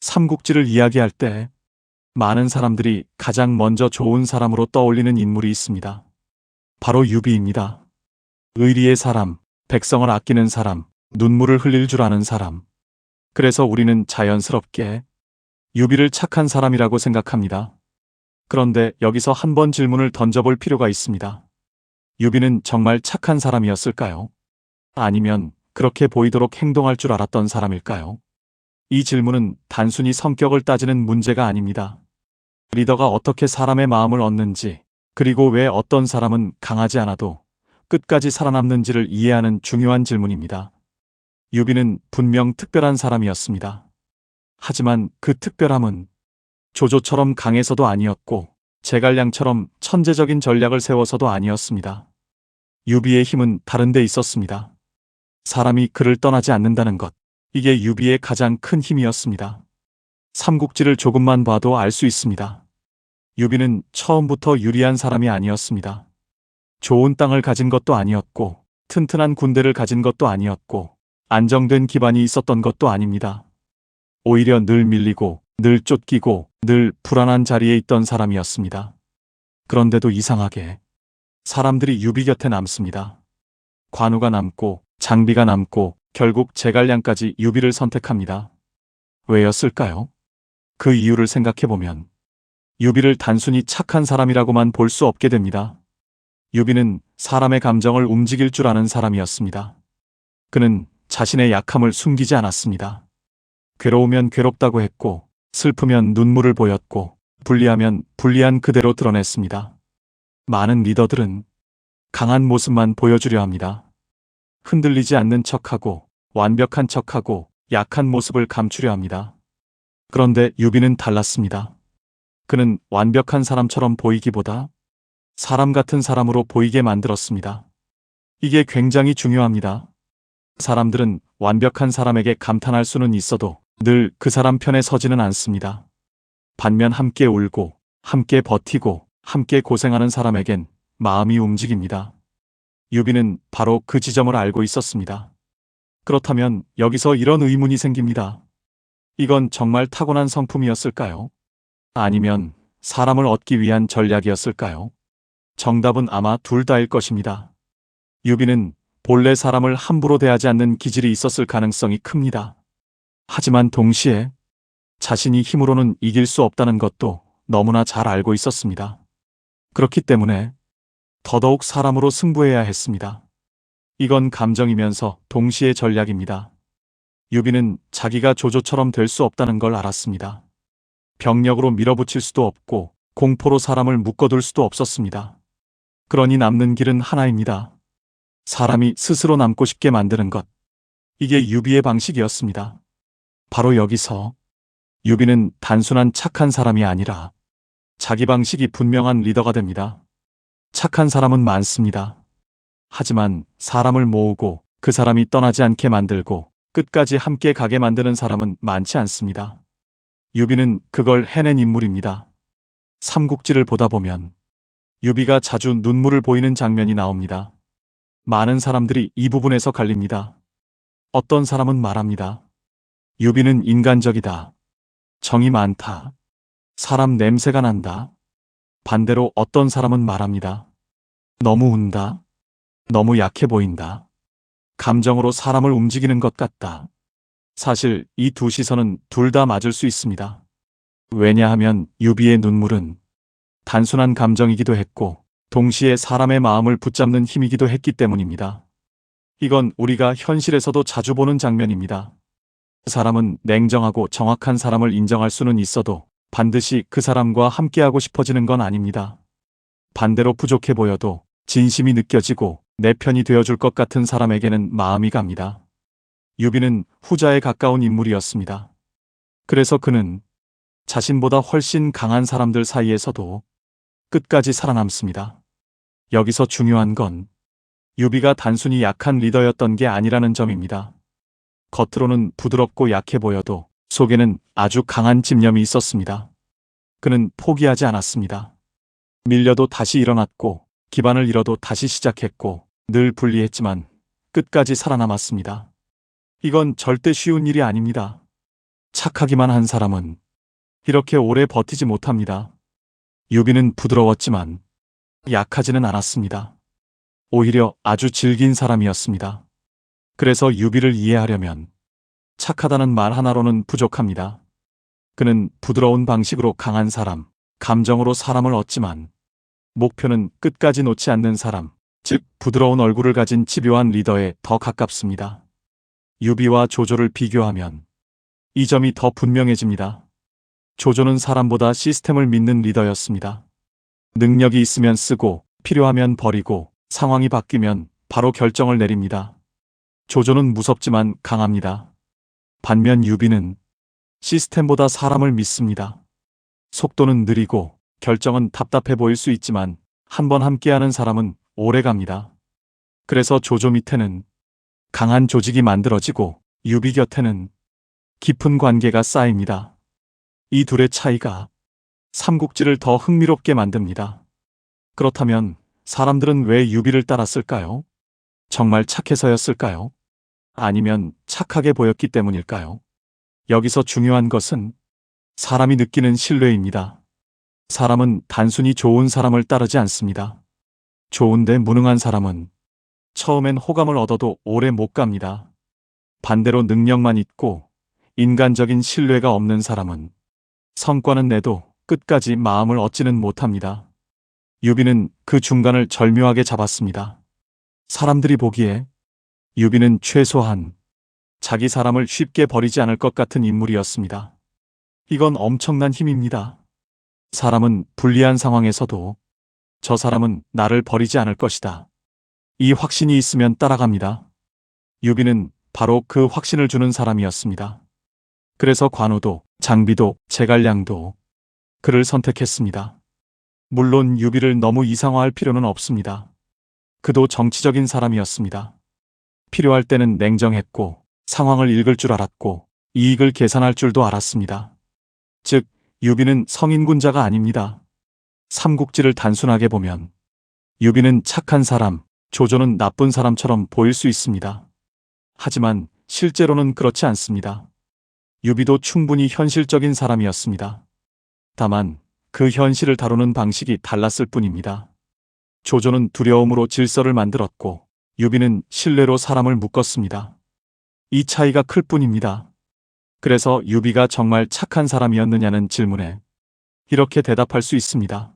삼국지를 이야기할 때 많은 사람들이 가장 먼저 좋은 사람으로 떠올리는 인물이 있습니다. 바로 유비입니다. 의리의 사람, 백성을 아끼는 사람, 눈물을 흘릴 줄 아는 사람. 그래서 우리는 자연스럽게 유비를 착한 사람이라고 생각합니다. 그런데 여기서 한번 질문을 던져볼 필요가 있습니다. 유비는 정말 착한 사람이었을까요? 아니면 그렇게 보이도록 행동할 줄 알았던 사람일까요? 이 질문은 단순히 성격을 따지는 문제가 아닙니다. 리더가 어떻게 사람의 마음을 얻는지, 그리고 왜 어떤 사람은 강하지 않아도 끝까지 살아남는지를 이해하는 중요한 질문입니다. 유비는 분명 특별한 사람이었습니다. 하지만 그 특별함은 조조처럼 강해서도 아니었고, 제갈량처럼 천재적인 전략을 세워서도 아니었습니다. 유비의 힘은 다른 데 있었습니다. 사람이 그를 떠나지 않는다는 것. 이게 유비의 가장 큰 힘이었습니다. 삼국지를 조금만 봐도 알 수 있습니다. 유비는 처음부터 유리한 사람이 아니었습니다. 좋은 땅을 가진 것도 아니었고, 튼튼한 군대를 가진 것도 아니었고, 안정된 기반이 있었던 것도 아닙니다. 오히려 늘 밀리고, 늘 쫓기고, 늘 불안한 자리에 있던 사람이었습니다. 그런데도 이상하게 사람들이 유비 곁에 남습니다. 관우가 남고, 장비가 남고, 결국 제갈량까지 유비를 선택합니다. 왜였을까요? 그 이유를 생각해보면 유비를 단순히 착한 사람이라고만 볼 수 없게 됩니다. 유비는 사람의 감정을 움직일 줄 아는 사람이었습니다. 그는 자신의 약함을 숨기지 않았습니다. 괴로우면 괴롭다고 했고, 슬프면 눈물을 보였고, 불리하면 불리한 그대로 드러냈습니다. 많은 리더들은 강한 모습만 보여주려 합니다. 흔들리지 않는 척하고, 완벽한 척하고, 약한 모습을 감추려 합니다. 그런데 유비는 달랐습니다. 그는 완벽한 사람처럼 보이기보다 사람 같은 사람으로 보이게 만들었습니다. 이게 굉장히 중요합니다. 사람들은 완벽한 사람에게 감탄할 수는 있어도 늘 그 사람 편에 서지는 않습니다. 반면 함께 울고, 함께 버티고, 함께 고생하는 사람에겐 마음이 움직입니다. 유비는 바로 그 지점을 알고 있었습니다. 그렇다면 여기서 이런 의문이 생깁니다. 이건 정말 타고난 성품이었을까요? 아니면 사람을 얻기 위한 전략이었을까요? 정답은 아마 둘 다일 것입니다. 유비는 본래 사람을 함부로 대하지 않는 기질이 있었을 가능성이 큽니다. 하지만 동시에 자신이 힘으로는 이길 수 없다는 것도 너무나 잘 알고 있었습니다. 그렇기 때문에 더더욱 사람으로 승부해야 했습니다. 이건 감정이면서 동시에 전략입니다. 유비는 자기가 조조처럼 될 수 없다는 걸 알았습니다. 병력으로 밀어붙일 수도 없고 공포로 사람을 묶어둘 수도 없었습니다. 그러니 남는 길은 하나입니다. 사람이 스스로 남고 싶게 만드는 것. 이게 유비의 방식이었습니다. 바로 여기서 유비는 단순한 착한 사람이 아니라 자기 방식이 분명한 리더가 됩니다. 착한 사람은 많습니다. 하지만 사람을 모으고 그 사람이 떠나지 않게 만들고 끝까지 함께 가게 만드는 사람은 많지 않습니다. 유비는 그걸 해낸 인물입니다. 삼국지를 보다 보면 유비가 자주 눈물을 보이는 장면이 나옵니다. 많은 사람들이 이 부분에서 갈립니다. 어떤 사람은 말합니다. 유비는 인간적이다. 정이 많다. 사람 냄새가 난다. 반대로 어떤 사람은 말합니다. 너무 운다. 너무 약해 보인다. 감정으로 사람을 움직이는 것 같다. 사실 이 두 시선은 둘 다 맞을 수 있습니다. 왜냐하면 유비의 눈물은 단순한 감정이기도 했고 동시에 사람의 마음을 붙잡는 힘이기도 했기 때문입니다. 이건 우리가 현실에서도 자주 보는 장면입니다. 사람은 냉정하고 정확한 사람을 인정할 수는 있어도 반드시 그 사람과 함께하고 싶어지는 건 아닙니다. 반대로 부족해 보여도 진심이 느껴지고 내 편이 되어줄 것 같은 사람에게는 마음이 갑니다. 유비는 후자에 가까운 인물이었습니다. 그래서 그는 자신보다 훨씬 강한 사람들 사이에서도 끝까지 살아남습니다. 여기서 중요한 건 유비가 단순히 약한 리더였던 게 아니라는 점입니다. 겉으로는 부드럽고 약해 보여도 속에는 아주 강한 집념이 있었습니다. 그는 포기하지 않았습니다. 밀려도 다시 일어났고 기반을 잃어도 다시 시작했고 늘 불리했지만 끝까지 살아남았습니다. 이건 절대 쉬운 일이 아닙니다. 착하기만 한 사람은 이렇게 오래 버티지 못합니다. 유비는 부드러웠지만 약하지는 않았습니다. 오히려 아주 질긴 사람이었습니다. 그래서 유비를 이해하려면 착하다는 말 하나로는 부족합니다. 그는 부드러운 방식으로 강한 사람, 감정으로 사람을 얻지만 목표는 끝까지 놓지 않는 사람, 즉 부드러운 얼굴을 가진 집요한 리더에 더 가깝습니다. 유비와 조조를 비교하면 이 점이 더 분명해집니다. 조조는 사람보다 시스템을 믿는 리더였습니다. 능력이 있으면 쓰고 필요하면 버리고 상황이 바뀌면 바로 결정을 내립니다. 조조는 무섭지만 강합니다. 반면 유비는 시스템보다 사람을 믿습니다. 속도는 느리고 결정은 답답해 보일 수 있지만 한번 함께하는 사람은 오래 갑니다. 그래서 조조 밑에는 강한 조직이 만들어지고 유비 곁에는 깊은 관계가 쌓입니다. 이 둘의 차이가 삼국지를 더 흥미롭게 만듭니다. 그렇다면 사람들은 왜 유비를 따랐을까요? 정말 착해서였을까요? 아니면 착하게 보였기 때문일까요? 여기서 중요한 것은 사람이 느끼는 신뢰입니다. 사람은 단순히 좋은 사람을 따르지 않습니다. 좋은데 무능한 사람은 처음엔 호감을 얻어도 오래 못 갑니다. 반대로 능력만 있고 인간적인 신뢰가 없는 사람은 성과는 내도 끝까지 마음을 얻지는 못합니다. 유비는 그 중간을 절묘하게 잡았습니다. 사람들이 보기에 유비는 최소한 자기 사람을 쉽게 버리지 않을 것 같은 인물이었습니다. 이건 엄청난 힘입니다. 사람은 불리한 상황에서도 저 사람은 나를 버리지 않을 것이다. 이 확신이 있으면 따라갑니다. 유비는 바로 그 확신을 주는 사람이었습니다. 그래서 관우도 장비도 제갈량도 그를 선택했습니다. 물론 유비를 너무 이상화할 필요는 없습니다. 그도 정치적인 사람이었습니다. 필요할 때는 냉정했고 상황을 읽을 줄 알았고 이익을 계산할 줄도 알았습니다. 즉, 유비는 성인군자가 아닙니다. 삼국지를 단순하게 보면 유비는 착한 사람, 조조는 나쁜 사람처럼 보일 수 있습니다. 하지만 실제로는 그렇지 않습니다. 유비도 충분히 현실적인 사람이었습니다. 다만 그 현실을 다루는 방식이 달랐을 뿐입니다. 조조는 두려움으로 질서를 만들었고 유비는 신뢰로 사람을 묶었습니다. 이 차이가 클 뿐입니다. 그래서 유비가 정말 착한 사람이었느냐는 질문에 이렇게 대답할 수 있습니다.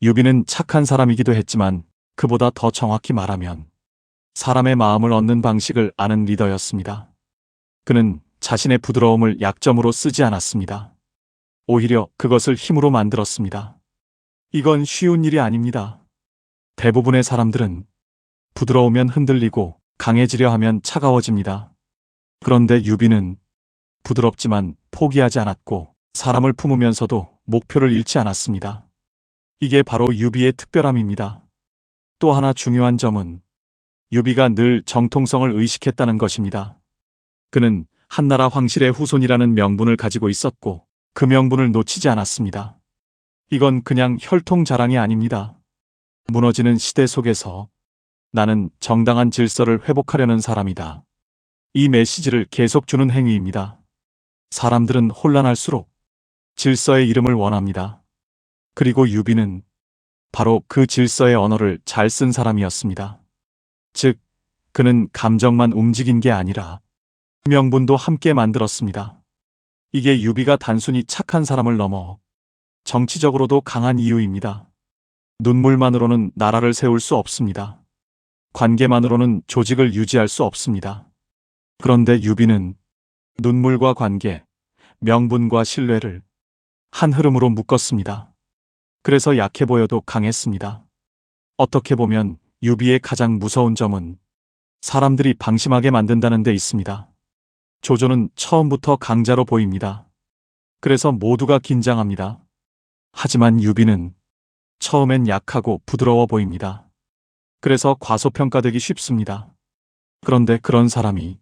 유비는 착한 사람이기도 했지만 그보다 더 정확히 말하면 사람의 마음을 얻는 방식을 아는 리더였습니다. 그는 자신의 부드러움을 약점으로 쓰지 않았습니다. 오히려 그것을 힘으로 만들었습니다. 이건 쉬운 일이 아닙니다. 대부분의 사람들은 부드러우면 흔들리고 강해지려 하면 차가워집니다. 그런데 유비는 부드럽지만 포기하지 않았고 사람을 품으면서도 목표를 잃지 않았습니다. 이게 바로 유비의 특별함입니다. 또 하나 중요한 점은 유비가 늘 정통성을 의식했다는 것입니다. 그는 한나라 황실의 후손이라는 명분을 가지고 있었고 그 명분을 놓치지 않았습니다. 이건 그냥 혈통 자랑이 아닙니다. 무너지는 시대 속에서 나는 정당한 질서를 회복하려는 사람이다. 이 메시지를 계속 주는 행위입니다. 사람들은 혼란할수록 질서의 이름을 원합니다. 그리고 유비는 바로 그 질서의 언어를 잘 쓴 사람이었습니다. 즉, 그는 감정만 움직인 게 아니라 명분도 함께 만들었습니다. 이게 유비가 단순히 착한 사람을 넘어 정치적으로도 강한 이유입니다. 눈물만으로는 나라를 세울 수 없습니다. 관계만으로는 조직을 유지할 수 없습니다. 그런데 유비는 눈물과 관계, 명분과 신뢰를 한 흐름으로 묶었습니다. 그래서 약해 보여도 강했습니다. 어떻게 보면 유비의 가장 무서운 점은 사람들이 방심하게 만든다는 데 있습니다. 조조는 처음부터 강자로 보입니다. 그래서 모두가 긴장합니다. 하지만 유비는 처음엔 약하고 부드러워 보입니다. 그래서 과소평가되기 쉽습니다. 그런데 그런 사람이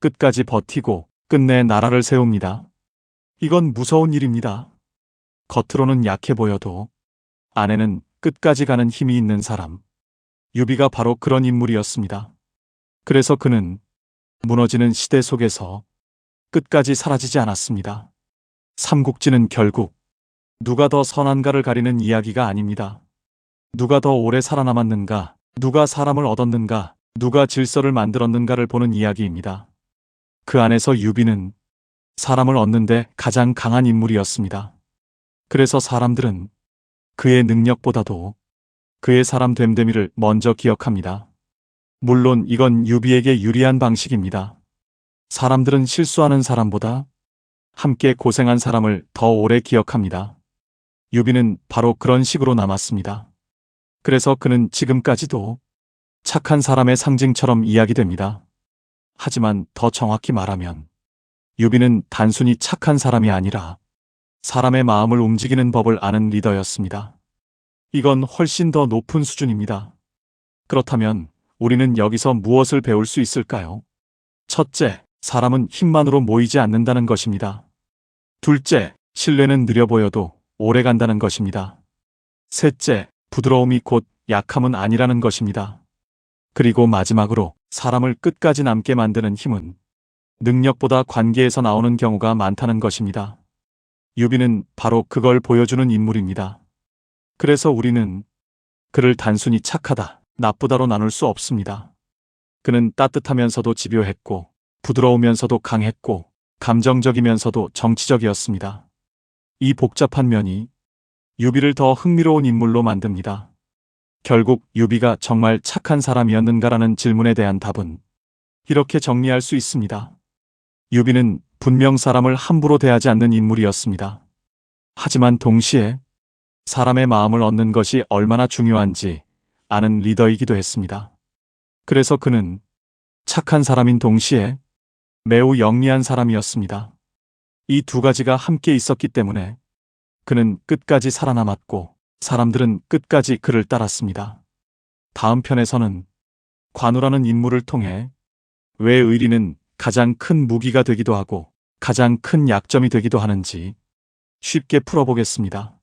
끝까지 버티고 끝내 나라를 세웁니다. 이건 무서운 일입니다. 겉으로는 약해 보여도 안에는 끝까지 가는 힘이 있는 사람. 유비가 바로 그런 인물이었습니다. 그래서 그는 무너지는 시대 속에서 끝까지 사라지지 않았습니다. 삼국지는 결국 누가 더 선한가를 가리는 이야기가 아닙니다. 누가 더 오래 살아남았는가, 누가 사람을 얻었는가, 누가 질서를 만들었는가를 보는 이야기입니다. 그 안에서 유비는 사람을 얻는데 가장 강한 인물이었습니다. 그래서 사람들은 그의 능력보다도 그의 사람 됨됨이를 먼저 기억합니다. 물론 이건 유비에게 유리한 방식입니다. 사람들은 실수하는 사람보다 함께 고생한 사람을 더 오래 기억합니다. 유비는 바로 그런 식으로 남았습니다. 그래서 그는 지금까지도 착한 사람의 상징처럼 이야기됩니다. 하지만 더 정확히 말하면 유비는 단순히 착한 사람이 아니라 사람의 마음을 움직이는 법을 아는 리더였습니다. 이건 훨씬 더 높은 수준입니다. 그렇다면 우리는 여기서 무엇을 배울 수 있을까요? 첫째, 사람은 힘만으로 모이지 않는다는 것입니다. 둘째, 신뢰는 느려 보여도 오래 간다는 것입니다. 셋째, 부드러움이 곧 약함은 아니라는 것입니다. 그리고 마지막으로 사람을 끝까지 남게 만드는 힘은 능력보다 관계에서 나오는 경우가 많다는 것입니다. 유비는 바로 그걸 보여주는 인물입니다. 그래서 우리는 그를 단순히 착하다, 나쁘다로 나눌 수 없습니다. 그는 따뜻하면서도 집요했고, 부드러우면서도 강했고, 감정적이면서도 정치적이었습니다. 이 복잡한 면이 유비를 더 흥미로운 인물로 만듭니다. 결국 유비가 정말 착한 사람이었는가라는 질문에 대한 답은 이렇게 정리할 수 있습니다. 유비는 분명 사람을 함부로 대하지 않는 인물이었습니다. 하지만 동시에 사람의 마음을 얻는 것이 얼마나 중요한지 아는 리더이기도 했습니다. 그래서 그는 착한 사람인 동시에 매우 영리한 사람이었습니다. 이 두 가지가 함께 있었기 때문에 그는 끝까지 살아남았고 사람들은 끝까지 그를 따랐습니다. 다음 편에서는 관우라는 인물을 통해 왜 의리는 가장 큰 무기가 되기도 하고 가장 큰 약점이 되기도 하는지 쉽게 풀어보겠습니다.